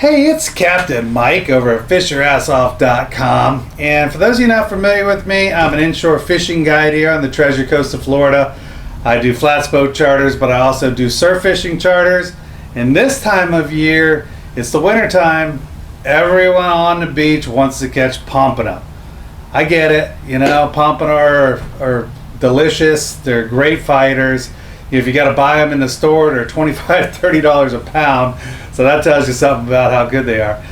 Hey, it's Captain Mike over at fishyourassoff.com. And for those of you not familiar with me, I'm an inshore fishing guide here on the Treasure Coast of Florida. I do flats boat charters, but I also do surf fishing charters. And this time of year, it's the winter time. Everyone on the beach wants to catch pompano. I get it, you know, pompano are delicious. They're great fighters. If you got to buy them in the store, they're $25, $30 a pound. So that tells you something about how good they are.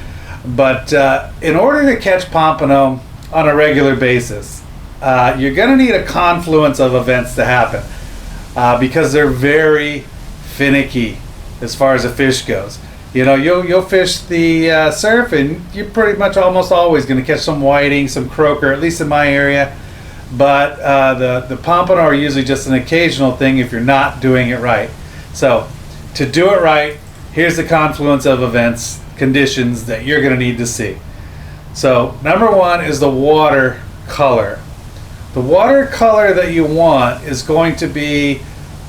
But in order to catch pompano on a regular basis, you're going to need a confluence of events to happen because they're very finicky as far as a fish goes. You know, you'll fish the surf, and you're pretty much almost always going to catch some whiting, some croaker, at least in my area. But the pompano are usually just an occasional thing if you're not doing it right. So to do it right, here's the confluence of events, conditions that you're going to need to see. So number one is the water color. The water color that you want is going to be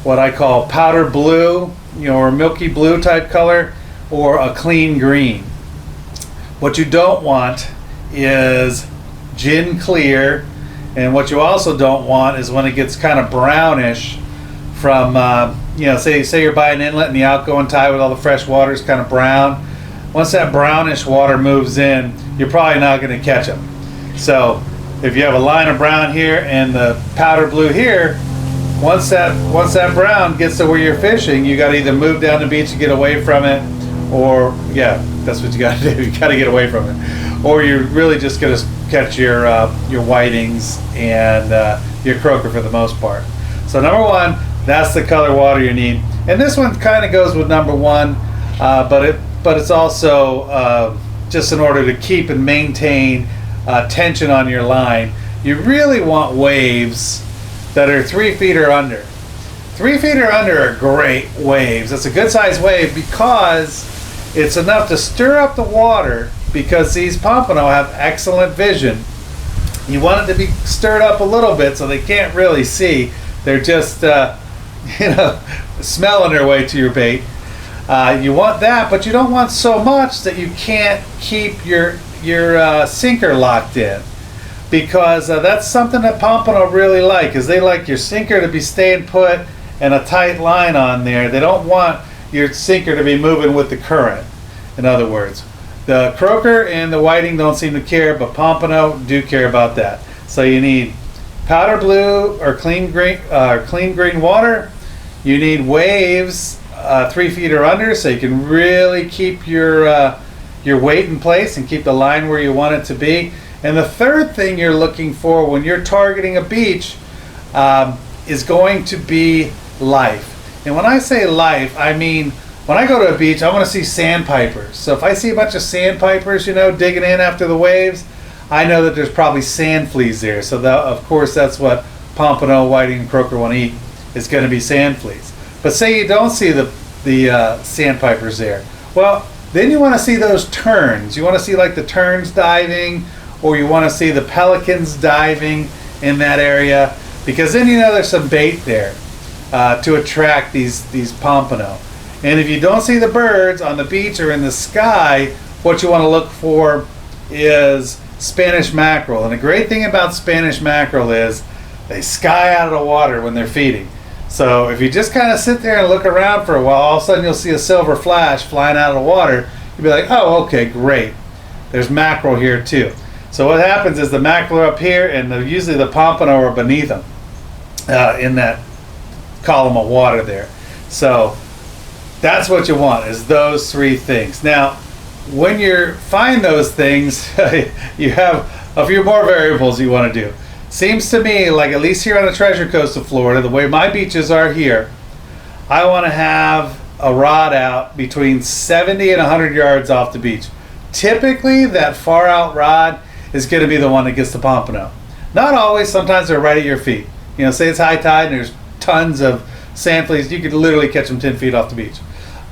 what I call powder blue, you know, or milky blue type color, or a clean green. What you don't want is gin clear, and what you also don't want is when it gets kind of brownish from, you know, say you're by an inlet and the outgoing tide with all the fresh water is kind of brown. Once that brownish water moves in, you're probably not going to catch them. So if you have a line of brown here and the powder blue here, once that brown gets to where you're fishing, you got to either move down the beach and get away from it, or yeah, that's what you got to do. You got to get away from it, or you're really just going to catch your whitings and your croaker for the most part. So number one, that's the color water you need, and this one kind of goes with number one, but it's also just in order to keep and maintain tension on your line. You really want waves that are 3 feet or under. 3 feet or under are great waves. It's a good sized wave because it's enough to stir up the water, because these pompano have excellent vision. You want it to be stirred up a little bit so they can't really see. They're just smelling their way to your bait. You want that, but you don't want so much that you can't keep your sinker locked in, because that's something that pompano really like, is they like your sinker to be staying put and a tight line on there. They don't want your sinker to be moving with the current. In other words, the croaker and the whiting don't seem to care, but pompano do care about that. So you need powder blue or clean green water. You need waves 3 feet or under, so you can really keep your weight in place and keep the line where you want it to be. And the third thing you're looking for when you're targeting a beach is going to be life. And when I say life, I mean, when I go to a beach, I want to see sandpipers. So if I see a bunch of sandpipers, digging in after the waves, I know that there's probably sand fleas there. So of course, that's what pompano, whiting, and croaker want to eat. It's going to be sand fleas. But say you don't see the sandpipers there. Well, then you want to see those terns. You want to see like the terns diving, or you want to see the pelicans diving in that area, because then there's some bait there to attract these pompano. And if you don't see the birds on the beach or in the sky, what you want to look for is Spanish mackerel. And the great thing about Spanish mackerel is they sky out of the water when they're feeding. So if you just kind of sit there and look around for a while, all of a sudden you'll see a silver flash flying out of the water. You'll be like, oh, okay, great. There's mackerel here too. So what happens is the mackerel are up here, and usually the pompano are beneath them in that column of water there. So that's what you want, is those three things. Now, when you find those things, you have a few more variables you want to do. Seems to me like, at least here on the Treasure Coast of Florida, the way my beaches are here, I want to have a rod out between 70 and 100 yards off the beach. Typically, that far out rod is going to be the one that gets the pompano. Not always. Sometimes they're right at your feet. Say it's high tide and there's tons of sand fleas. You could literally catch them 10 feet off the beach.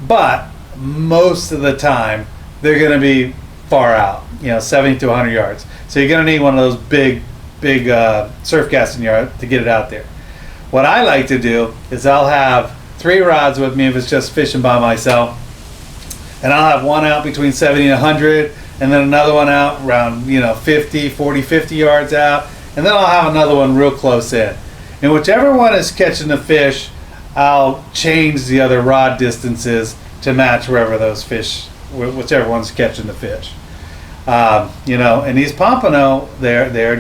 But most of the time, they're going to be far out, 70 to 100 yards. So you're going to need one of those big surf casting yard to get it out there. What I like to do is I'll have 3 rods with me if it's just fishing by myself. and I'll have one out between 70 and 100, and then another one out around 50 yards out, and then I'll have another one real close in. And whichever one is catching the fish, I'll change the other rod distances to match wherever those fish, whichever one's catching the fish. And these pompano, they're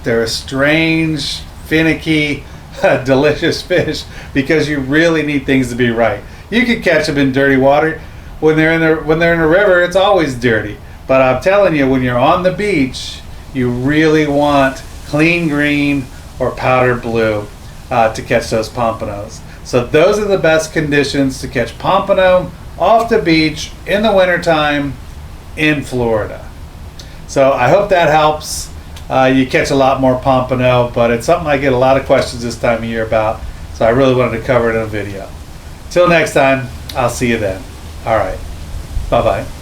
a strange, finicky, delicious fish, because you really need things to be right. You can catch them in dirty water. When they're in the river, it's always dirty. But I'm telling you, when you're on the beach, you really want clean green or powder blue to catch those pompanos. So those are the best conditions to catch pompano off the beach in the wintertime in Florida. So I hope that helps. You catch a lot more pompano, but it's something I get a lot of questions this time of year about, so I really wanted to cover it in a video. Till next time, I'll see you then. All right, bye-bye.